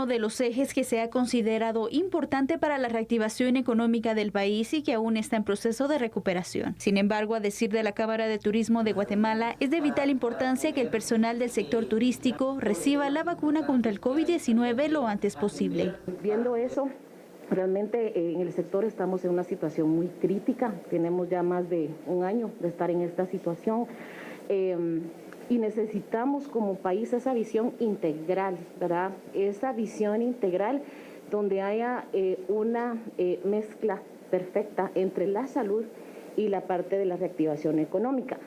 uno de los ejes que se ha considerado importante para la reactivación económica del país y que aún está en proceso de recuperación. Sin embargo, a decir de la Cámara de Turismo de Guatemala, es de vital importancia que el personal del sector turístico reciba la vacuna contra el COVID-19 lo antes posible. Viendo eso, realmente en el sector estamos en una situación muy crítica. Tenemos ya más de un año de estar en esta situación. Y necesitamos como país esa visión integral, ¿verdad? Esa visión integral donde haya una mezcla perfecta entre la salud y la parte de la reactivación económica.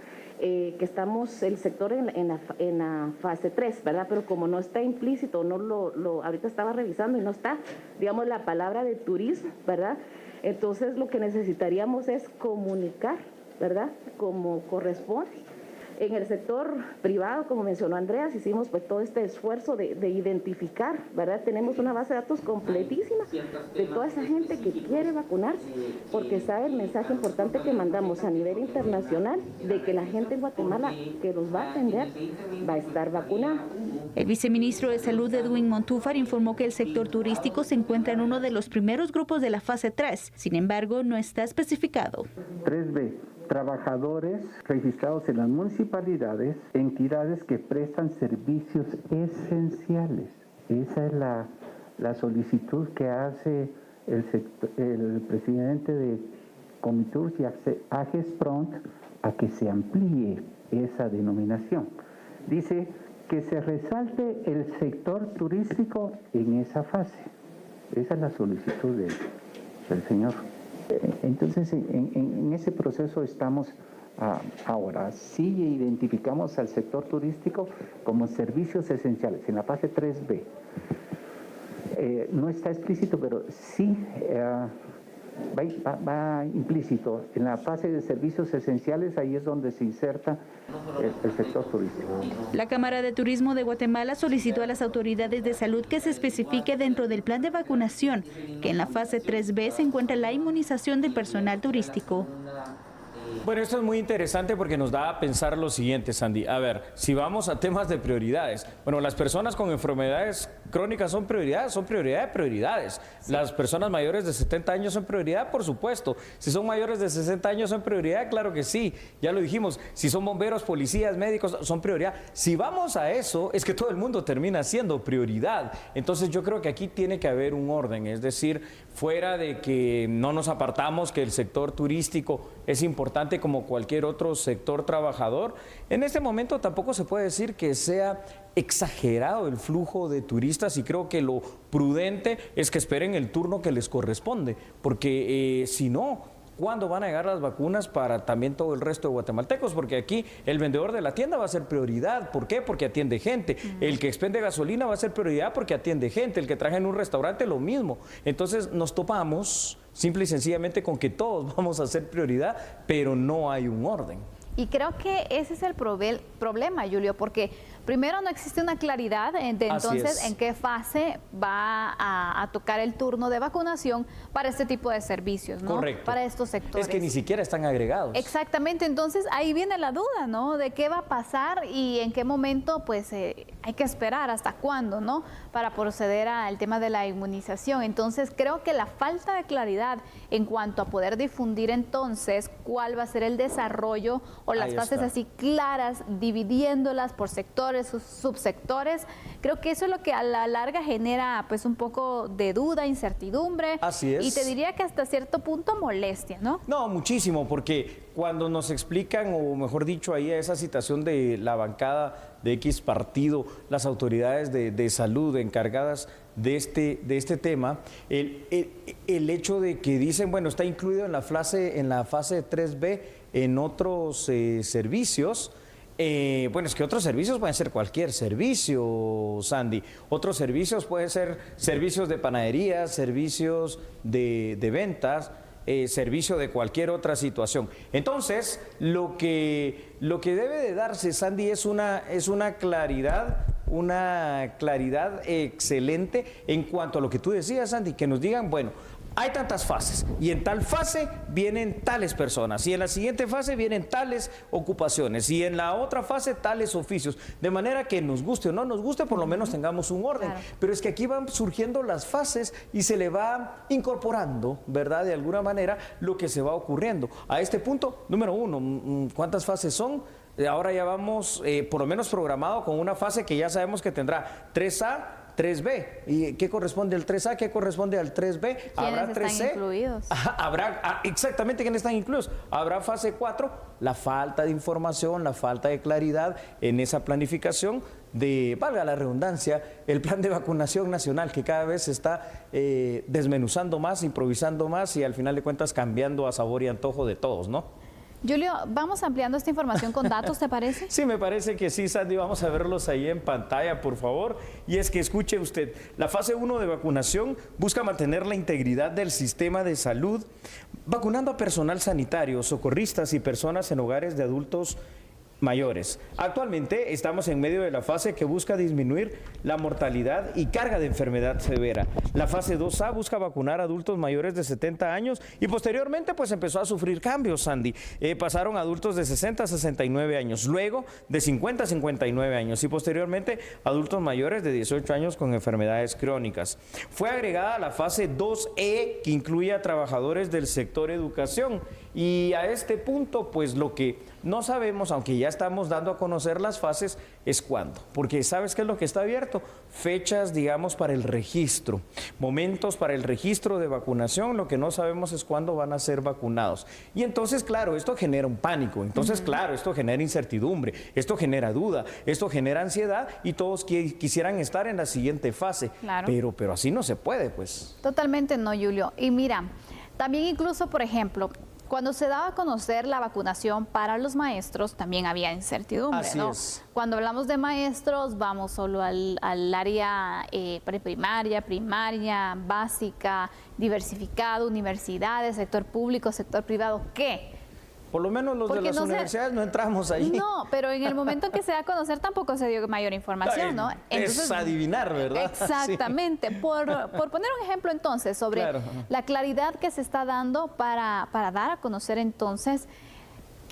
Que estamos el sector en la fase 3, ¿verdad? Pero como no está implícito, ahorita estaba revisando y no está, digamos, la palabra de turismo, ¿verdad? Entonces lo que necesitaríamos es comunicar, ¿verdad? Como corresponde. En el sector privado, como mencionó Andreas, hicimos pues todo este esfuerzo de identificar, ¿verdad? Tenemos una base de datos completísima de toda esa gente que quiere vacunarse, porque sabe el mensaje importante que mandamos a nivel internacional de que la gente en Guatemala que los va a atender va a estar vacunada. El viceministro de Salud, Edwin Montúfar, informó que el sector turístico se encuentra en uno de los primeros grupos de la fase 3. Sin embargo, no está especificado. 3B. Trabajadores registrados en las municipalidades, entidades que prestan servicios esenciales. Esa es la solicitud que hace el presidente de Comitur y AGESPRONT a que se amplíe esa denominación. Dice que se resalte el sector turístico en esa fase. Esa es la solicitud del señor. Entonces, en ese proceso estamos ahora. Sí identificamos al sector turístico como servicios esenciales en la fase 3B. No está explícito, pero sí va implícito. En la fase de servicios esenciales, ahí es donde se inserta el sector turístico. La Cámara de Turismo de Guatemala solicitó a las autoridades de salud que se especifique dentro del plan de vacunación que en la fase 3B se encuentra la inmunización del personal turístico. Bueno, esto es muy interesante porque nos da a pensar lo siguiente, Sandy. A ver, si vamos a temas de prioridades. Bueno, las personas con enfermedades crónicas son prioridad de prioridades. Sí. Las personas mayores de 70 años son prioridad, por supuesto. Si son mayores de 60 años son prioridad, claro que sí. Ya lo dijimos, si son bomberos, policías, médicos, son prioridad. Si vamos a eso, es que todo el mundo termina siendo prioridad. Entonces yo creo que aquí tiene que haber un orden, es decir, fuera de que no nos apartamos que el sector turístico es importante como cualquier otro sector trabajador, en este momento tampoco se puede decir que sea exagerado el flujo de turistas y creo que lo prudente es que esperen el turno que les corresponde, porque si no, ¿cuándo van a llegar las vacunas para también todo el resto de guatemaltecos? Porque aquí el vendedor de la tienda va a ser prioridad. ¿Por qué? Porque atiende gente. El que expende gasolina va a ser prioridad porque atiende gente. El que trabaja en un restaurante, lo mismo. Entonces nos topamos simple y sencillamente con que todos vamos a ser prioridad, pero no hay un orden. Y creo que ese es el problema, Julio, porque primero no existe una claridad de entonces en qué fase va a tocar el turno de vacunación para este tipo de servicios, ¿no? Correcto. Para estos sectores. Es que ni siquiera están agregados. Exactamente, entonces ahí viene la duda, ¿no? De qué va a pasar y en qué momento, pues hay que esperar, hasta cuándo, ¿no? Para proceder al tema de la inmunización. Entonces creo que la falta de claridad en cuanto a poder difundir entonces cuál va a ser el desarrollo o las fases así claras, dividiéndolas por sectores, subsectores, creo que eso es lo que a la larga genera pues un poco de duda, incertidumbre. Así es. Y te diría que hasta cierto punto molestia, ¿no? No, muchísimo, porque cuando nos explican, o mejor dicho, ahí a esa situación de la bancada de X partido, las autoridades de salud encargadas de este tema, el hecho de que dicen, bueno, está incluido en la fase 3B en otros servicios. Bueno, es que otros servicios pueden ser cualquier servicio, Sandy. Otros servicios pueden ser servicios de panadería, servicios de ventas, servicio de cualquier otra situación. Entonces, lo que debe de darse, Sandy, es una claridad excelente en cuanto a lo que tú decías, Sandy, que nos digan, bueno, hay tantas fases y en tal fase vienen tales personas y en la siguiente fase vienen tales ocupaciones y en la otra fase tales oficios, de manera que nos guste o no nos guste, por lo menos tengamos un orden. Claro. Pero es que aquí van surgiendo las fases y se le va incorporando, ¿verdad?, de alguna manera lo que se va ocurriendo. A este punto, número 1, ¿cuántas fases son? Ahora ya vamos por lo menos programado con una fase que ya sabemos que tendrá 3A, 3B. ¿Y qué corresponde al 3A? ¿Qué corresponde al 3B? ¿Quiénes están incluidos? Habrá, exactamente, ¿quiénes están incluidos? Habrá fase 4, la falta de información, la falta de claridad en esa planificación de, valga la redundancia, el plan de vacunación nacional, que cada vez se está desmenuzando más, improvisando más y al final de cuentas cambiando a sabor y antojo de todos, ¿no? Julio, vamos ampliando esta información con datos, ¿te parece? Sí, me parece que sí, Sandy, vamos a verlos ahí en pantalla, por favor. Y es que escuche usted, la fase 1 de vacunación busca mantener la integridad del sistema de salud, vacunando a personal sanitario, socorristas y personas en hogares de adultos mayores. Actualmente estamos en medio de la fase que busca disminuir la mortalidad y carga de enfermedad severa. La fase 2A busca vacunar a adultos mayores de 70 años y posteriormente pues empezó a sufrir cambios, Sandy. Pasaron adultos de 60 a 69 años, luego de 50 a 59 años y posteriormente adultos mayores de 18 años con enfermedades crónicas. Fue agregada la fase 2E que incluye a trabajadores del sector educación y a este punto pues lo que no sabemos, aunque ya estamos dando a conocer las fases, es cuándo. Porque ¿sabes qué es lo que está abierto? Fechas, digamos, para el registro, momentos para el registro de vacunación, lo que no sabemos es cuándo van a ser vacunados. Y entonces, claro, esto genera un pánico, entonces, claro, esto genera incertidumbre, esto genera duda, esto genera ansiedad y todos quisieran estar en la siguiente fase. Claro. Pero así no se puede, pues. Totalmente no, Julio. Y mira, también incluso, por ejemplo, cuando se daba a conocer la vacunación para los maestros, también había incertidumbre, Así ¿no? es. Cuando hablamos de maestros, vamos solo al área preprimaria, primaria, básica, diversificado, universidades, sector público, sector privado. ¿Qué? Por lo menos los de las universidades no entramos ahí. No, pero en el momento que se da a conocer tampoco se dio mayor información, ¿no? Entonces, es adivinar, ¿verdad? Exactamente. Sí. Por poner un ejemplo entonces sobre la claridad que se está dando para dar a conocer entonces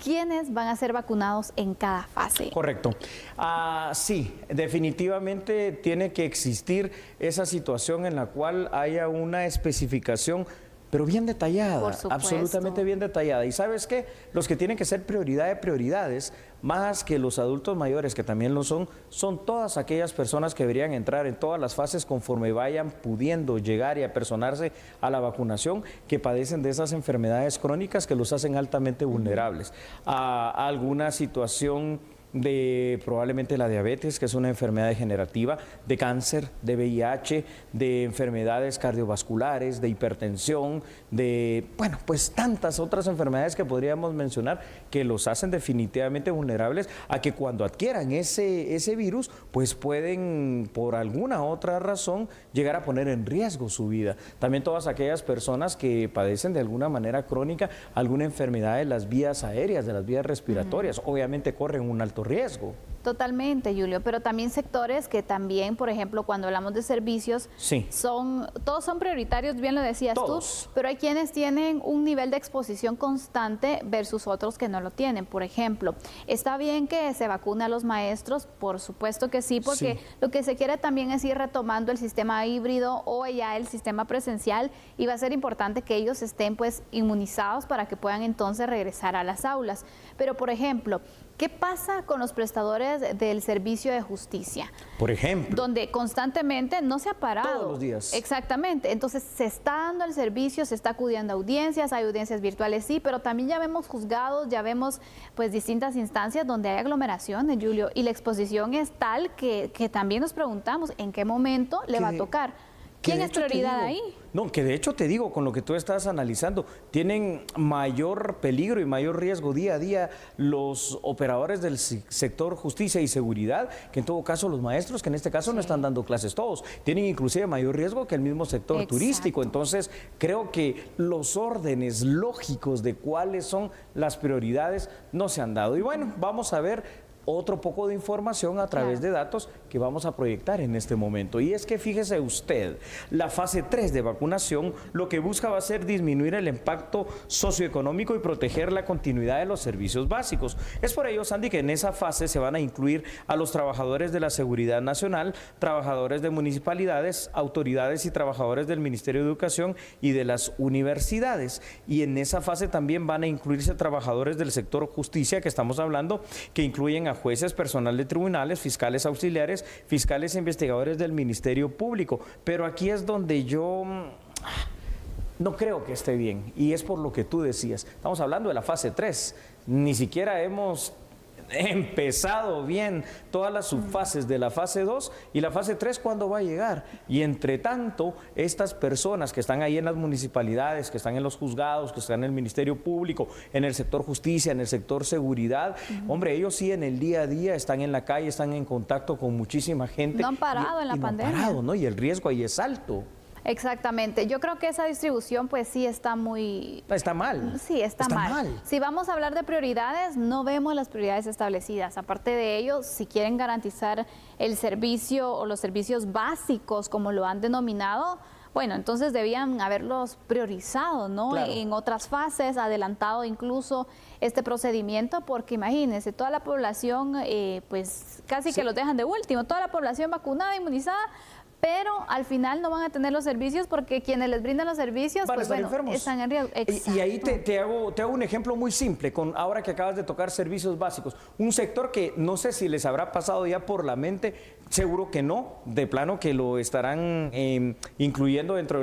quiénes van a ser vacunados en cada fase. Correcto. Sí, definitivamente tiene que existir esa situación en la cual haya una especificación, pero bien detallada, absolutamente bien detallada. ¿Y sabes qué? Los que tienen que ser prioridad de prioridades, más que los adultos mayores, que también lo son todas aquellas personas que deberían entrar en todas las fases conforme vayan pudiendo llegar y apersonarse a la vacunación, que padecen de esas enfermedades crónicas que los hacen altamente vulnerables a alguna situación de probablemente la diabetes, que es una enfermedad degenerativa, de cáncer, de VIH, de enfermedades cardiovasculares, de hipertensión, de, bueno, pues tantas otras enfermedades que podríamos mencionar que los hacen definitivamente vulnerables a que cuando adquieran ese virus, pues pueden por alguna otra razón llegar a poner en riesgo su vida. También todas aquellas personas que padecen de alguna manera crónica alguna enfermedad de las vías aéreas, de las vías respiratorias, obviamente corren un alto riesgo. Totalmente, Julio, pero también sectores que también, por ejemplo, cuando hablamos de servicios, todos son prioritarios, bien lo decías tú, pero hay quienes tienen un nivel de exposición constante versus otros que no lo tienen. Por ejemplo, ¿está bien que se vacune a los maestros? Por supuesto que sí, porque lo que se quiere también es ir retomando el sistema híbrido o ya el sistema presencial, y va a ser importante que ellos estén pues inmunizados para que puedan entonces regresar a las aulas. Pero, por ejemplo, ¿qué pasa con los prestadores del servicio de justicia? Por ejemplo. Donde constantemente no se ha parado. Todos los días. Exactamente. Entonces se está dando el servicio, se está acudiendo a audiencias, hay audiencias virtuales, sí, pero también ya vemos juzgados, ya vemos pues distintas instancias donde hay aglomeraciones, Julio, y la exposición es tal que también nos preguntamos en qué momento le va a tocar. ¿Quién es prioridad ahí? No, que de hecho te digo, con lo que tú estás analizando, tienen mayor peligro y mayor riesgo día a día los operadores del sector justicia y seguridad, que en todo caso los maestros, que en este caso no están dando clases todos, tienen inclusive mayor riesgo que el mismo sector turístico. Entonces, creo que los órdenes lógicos de cuáles son las prioridades no se han dado. Y bueno, vamos a ver otro poco de información a través de datos que vamos a proyectar en este momento. Y es que fíjese usted, la fase 3 de vacunación lo que busca va a ser disminuir el impacto socioeconómico y proteger la continuidad de los servicios básicos. Es por ello, Sandy, que en esa fase se van a incluir a los trabajadores de la Seguridad Nacional, trabajadores de municipalidades, autoridades y trabajadores del Ministerio de Educación y de las universidades. Y en esa fase también van a incluirse trabajadores del sector justicia, que estamos hablando, que incluyen a jueces, personal de tribunales, fiscales auxiliares, fiscales e investigadores del Ministerio Público. Pero aquí es donde yo no creo que esté bien, y es por lo que tú decías. Estamos hablando de la fase 3, ni siquiera hemos empezado bien todas las subfases de la fase 2 y la fase 3 cuándo va a llegar. Y entre tanto, estas personas que están ahí en las municipalidades, que están en los juzgados, que están en el Ministerio Público, en el sector justicia, en el sector seguridad, hombre, ellos sí en el día a día están en la calle, están en contacto con muchísima gente. No han parado en la pandemia. No han parado, ¿no? Y el riesgo ahí es alto. Exactamente. Yo creo que esa distribución pues sí está muy... Está mal. Sí, está mal. Si vamos a hablar de prioridades, no vemos las prioridades establecidas. Aparte de ello, si quieren garantizar el servicio o los servicios básicos, como lo han denominado, bueno, entonces debían haberlos priorizado, ¿no? Claro. En otras fases, adelantado incluso este procedimiento, porque imagínense, toda la población, pues casi que los dejan de último, toda la población vacunada, inmunizada, pero al final no van a tener los servicios porque quienes les brindan los servicios van a pues, estar bueno, enfermos. Están en riesgo. Y ahí te hago un ejemplo muy simple, con ahora que acabas de tocar servicios básicos. Un sector que no sé si les habrá pasado ya por la mente, seguro que no, de plano que lo estarán incluyendo dentro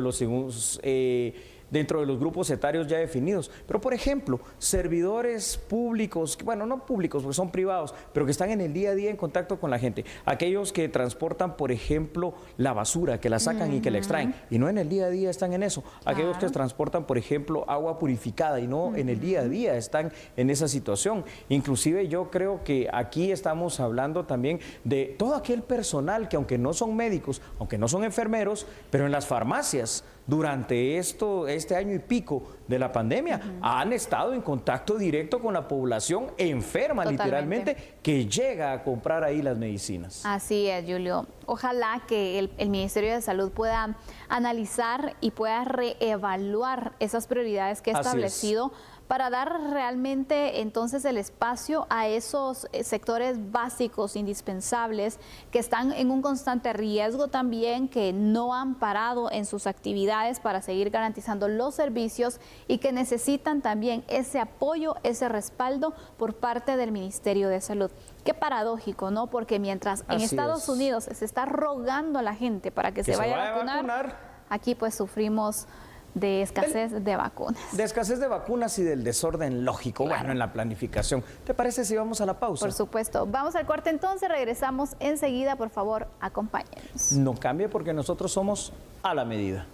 de los grupos etarios ya definidos. Pero, por ejemplo, servidores públicos, bueno, no públicos, porque son privados, pero que están en el día a día en contacto con la gente. Aquellos que transportan, por ejemplo, la basura, que la sacan y que la extraen, y no en el día a día están en eso. Aquellos que transportan, por ejemplo, agua purificada y no en el día a día están en esa situación. Inclusive yo creo que aquí estamos hablando también de todo aquel personal que, aunque no son médicos, aunque no son enfermeros, pero en las farmacias, durante este año y pico de la pandemia, han estado en contacto directo con la población enferma, literalmente, que llega a comprar ahí las medicinas. Así es, Julio. Ojalá que el Ministerio de Salud pueda analizar y pueda reevaluar esas prioridades que ha establecido para dar realmente entonces el espacio a esos sectores básicos, indispensables, que están en un constante riesgo también, que no han parado en sus actividades para seguir garantizando los servicios y que necesitan también ese apoyo, ese respaldo por parte del Ministerio de Salud. Qué paradójico, ¿no? Porque mientras en Estados Unidos se está rogando a la gente para que se vaya a vacunar, aquí pues sufrimos de escasez de vacunas. De escasez de vacunas y del desorden lógico, bueno, en la planificación. ¿Te parece si vamos a la pausa? Por supuesto. Vamos al corte entonces, regresamos enseguida, por favor, acompáñenos. No cambie porque nosotros somos a la medida.